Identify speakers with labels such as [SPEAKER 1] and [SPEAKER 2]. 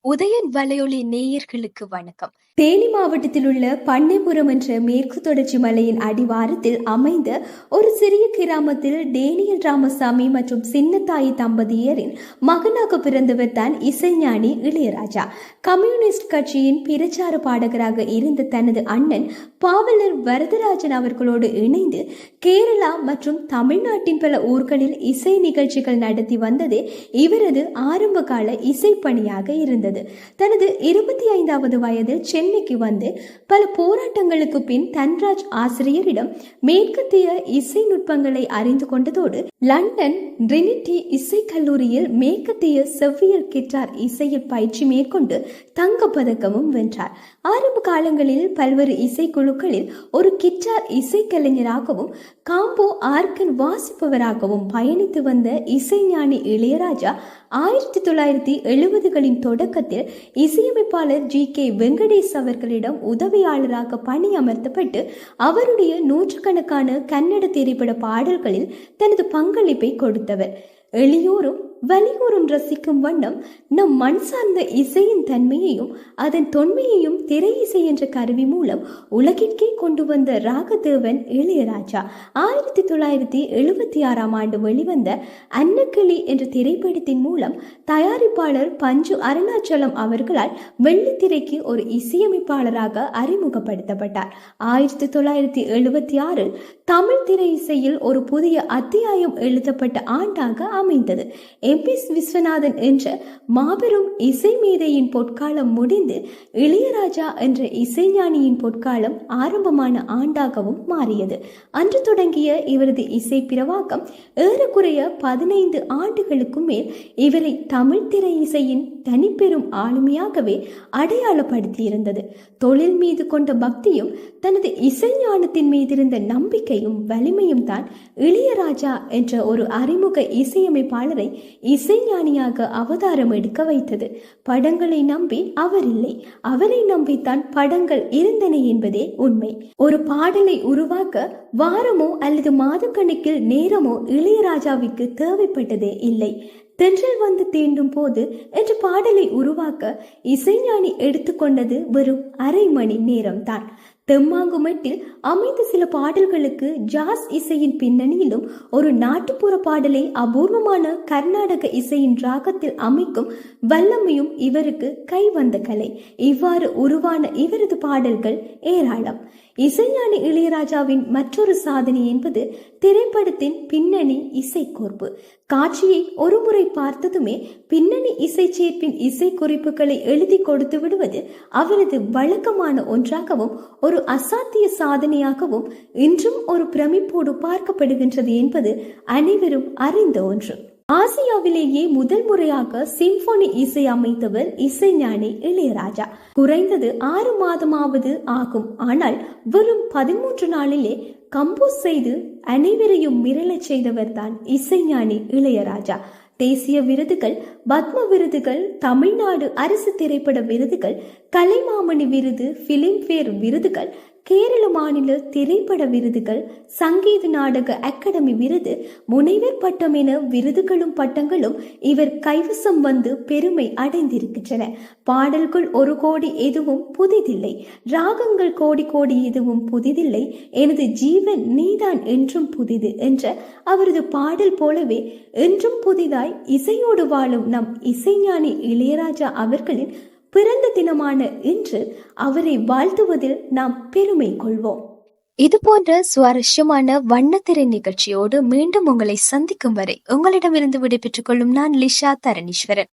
[SPEAKER 1] உதயன் வலையொலி நேயர்களுக்கு வணக்கம்.
[SPEAKER 2] தேனி மாவட்டத்தில் உள்ள பண்ணைபுரம் என்ற மேற்கு தொடர்ச்சி மலையின் அடிவாரத்தில் அமைந்த ஒரு சிறிய கிராமத்தில் டேனியல் ராமசாமி மற்றும் சின்னத்தாயி தம்பதியரின் மகனாக பிறந்தவர் தான் இசைஞானி இளையராஜா. கம்யூனிஸ்ட் கட்சியின் பிரச்சார பாடகராக இருந்த தனது அண்ணன் பாவலர் வரதராஜன் அவர்களோடு இணைந்து கேரளா மற்றும் தமிழ்நாட்டின் பல ஊர்களில் இசை நிகழ்ச்சிகள் நடத்தி வந்ததே இவரது ஆரம்ப கால இசைப்பணியாக இருந்தது. தனது 25வது வயதில் சென்னைக்கு வந்து பல போராட்டங்களுக்கு பின் தன்ராஜ் ஆசிரியரிடம் மேற்கத்திய இசை நுட்பங்களை அறிந்து கொண்டதோடு லண்டன் ட்ரினிட்டி இசை கல்லூரியில் மேற்கத்திய செவ்வியல் கிட்டார் இசையில் பயிற்சி மேற்கொண்டு தங்கப்பதக்கமும் வென்றார். ஆரம்ப காலங்களில் பல்வேறு இசைக்குழுக்களில் ஒரு கிட்டார் இசைக்கலைஞராகவும் காம்போ ஆர்கன் வாசிப்பவராகவும் பயணித்து வந்த இசைஞானி இளையராஜா 1970களின் தொடக்கத்தில் இசையமைப்பாளர் ஜி.கே. வெங்கடேஷ் அவர்களிடம் உதவியாளராக பணியமர்த்தப்பட்டு அவருடைய நூற்றுக்கணக்கான கன்னட திரைப்பட பாடல்களில் தனது பங்களிப்பை கொடுத்தவர். எளியோரும் வலியோரும் ரசிக்கும் வண்ணம் நம் மண் சார்ந்த இசையின் தன்மையையும் அதன் தொன்மையையும் திரை இசை என்ற கருவி மூலம் உலகிற்கே கொண்டு வந்த ராகதேவன் இளையராஜா 1976ஆம் ஆண்டு வெளிவந்த அன்னக்கிளி என்ற திரைப்படத்தின் மூலம் தயாரிப்பாளர் பஞ்சு அருணாச்சலம் அவர்களால் வெள்ளித்திரைக்கு ஒரு இசையமைப்பாளராக அறிமுகப்படுத்தப்பட்டார். 1976 தமிழ் திரை இசையில் ஒரு புதிய அத்தியாயம் எழுதப்பட்ட ஆண்டாக அமைந்தது. எம்.எஸ். விஸ்வநாதன் என்ற மாபெரும் இசை மேதையின் பொற்காலம் முடிந்து இளையராஜா என்ற இசைஞானியின் பொற்காலம் ஆரம்பமான ஆண்டாகவும் மாறியது. அன்று தொடங்கிய இவரது இசை பிரவாகம் ஏறக்குறைய 15 ஆண்டுகளுக்கு மேல் இவரை தமிழ் திரை இசையின் தனிப்பெரும் ஆளுமையாகவே அடையாளப்படுத்தியிருந்தது. தொழில் மீது கொண்ட பக்தியும் தனது இசைஞானத்தின் மீதிருந்த நம்பிக்கையும் வலிமையும் தான் இளையராஜா என்ற ஒரு அறிமுக இசையமைப்பாளரை இசைஞானியாக அவதாரம் எடுக்க வைத்தது. படங்களை நம்பி அவர் இல்லை, அவரை நம்பித்தான் படங்கள் இருந்தன என்பதே உண்மை. ஒரு பாடலை உருவாக்க வாரமோ அல்லது மாதக்கணக்கில் நேரமோ இளையராஜாவிற்கு தேவைப்பட்டதே இல்லை. தென்றல் வந்து தீண்டும் போது என்ற பாடலை உருவாக்க இசைஞானி எடுத்துக்கொண்டது வெறும் அரை மணி நேரம்தான். தெம்மாங்குமெட்டில் அமைந்த சில பாடல்களுக்கு ஜாஸ் இசையின் பின்னணியிலும் ஒரு நாட்டுப்புற பாடலை அபூர்வமான கர்நாடக இசையின் ராகத்தில் அமைக்கும் வல்லமையும் இவருக்கு கைவந்த கலை. இவ்வாறு உருவான இவரது பாடல்கள் ஏராளம். இசைஞானி இளையராஜாவின் மற்றொரு சாதனை என்பது திரைப்படத்தின் பின்னணி இசைக்கோர்ப்பு. காட்சியை ஒருமுறை பார்த்ததுமே பின்னணி இசை சேர்ப்பின் இசை குறிப்புகளை எழுதி கொடுத்து விடுவது அவரது வழக்கமான ஒன்றாகவும் ஒரு அசாத்திய சாதனையாகவும் இன்றும் ஒரு பிரமிப்போடு பார்க்கப்படுகின்றது என்பது அனைவரும் அறிந்த ஒன்று. ஆசியாவிலேயே முதல் முறையாக சிம்பொனி இசை அமைத்தவர் இசைஞானி இளையராஜா. குறைந்தது 6 மாதமாவது ஆகும். ஆனால் வெறும் 13 நாளிலே கம்போஸ் செய்து அனைவரையும் மிரளச் செய்தவர் தான் இசைஞானி இளையராஜா. தேசிய விருதுகள், பத்ம விருதுகள், தமிழ்நாடு அரசு திரைப்பட விருதுகள், கலைமாமணி விருது, பிலிம்பேர் விருதுகள், கேரள மாநில திரைப்பட விருதுகள், சங்கீத நாடக அகாடமி விருது, முனைவர் பட்டம் என விருதுகளும் பட்டங்களும் இவர் கைவசம் வந்து பெருமை அடைந்திருக்கின்றன. பாடல்கள் 1 கோடி எதுவும் புதிதில்லை, ராகங்கள் கோடி கோடி எதுவும் புதிதில்லை, எனது ஜீவன் நீதான் என்றும் புதிது என்ற அவரது பாடல் போலவே என்றும் புதிதாய் இசையோடு வாழும் நம் இசைஞானி இளையராஜா அவர்களின் பிறந்த தினமான இன்று அவரை வாழ்த்துவதில் நாம் பெருமை கொள்வோம்.
[SPEAKER 1] இது போன்ற சுவாரஸ்யமான வண்ணத்திரை நிகழ்ச்சியோடு மீண்டும் உங்களை சந்திக்கும் வரை உங்களிடமிருந்து விடைபெற்றுக் கொள்ளும் நான் லிஷா தரணீஸ்வரன்.